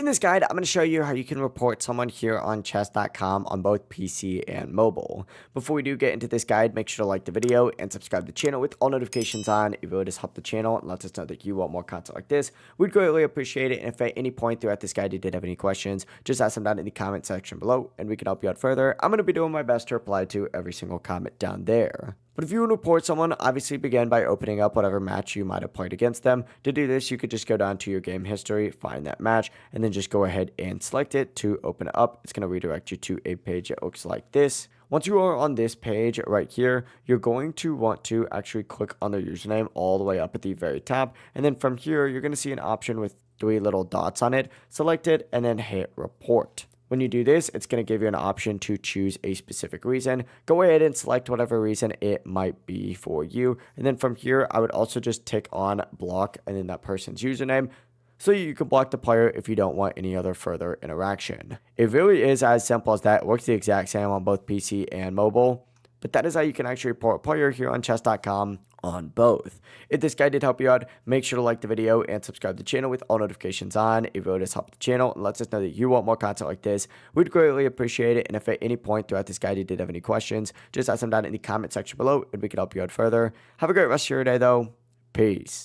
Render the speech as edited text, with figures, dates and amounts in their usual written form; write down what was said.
this guide, I'm going to show you how you can report someone here on chess.com on both PC and mobile. Before we do get into this guide, make sure to like the video and subscribe to the channel with all notifications on. It really does help the channel and lets us know that you want more content like this. We'd greatly appreciate it. And if at any point throughout this guide you did have any questions, just ask them down in the comment section below and we can help you out further. I'm going to be doing my best to reply to every single comment down there. But if you want to report someone, obviously begin by opening up whatever match you might have played against them. To do this, you could just go down to your game history, find that match, and then just go ahead and select it to open it up. It's going to redirect you to a page that looks like this. Once you are on this page right here, you're going to want to actually click on their username all the way up at the very top. And then from here, you're going to see an option with 3 little dots on it. Select it and then hit report. When you do this, it's going to give you an option to choose a specific reason. Go ahead and select whatever reason it might be for you. And then from here, I would also just tick on block and then that person's username, so you can block the player if you don't want any other further interaction. It really is as simple as that. It works the exact same on both PC and mobile. But that is how you can actually report a player here on chess.com on both. If this guide did help you out, make sure to like the video and subscribe to the channel with all notifications on. It really does help the channel and lets us know that you want more content like this. We'd greatly appreciate it. And if at any point throughout this guide you did have any questions, just ask them down in the comment section below and we can help you out further. Have a great rest of your day though. Peace.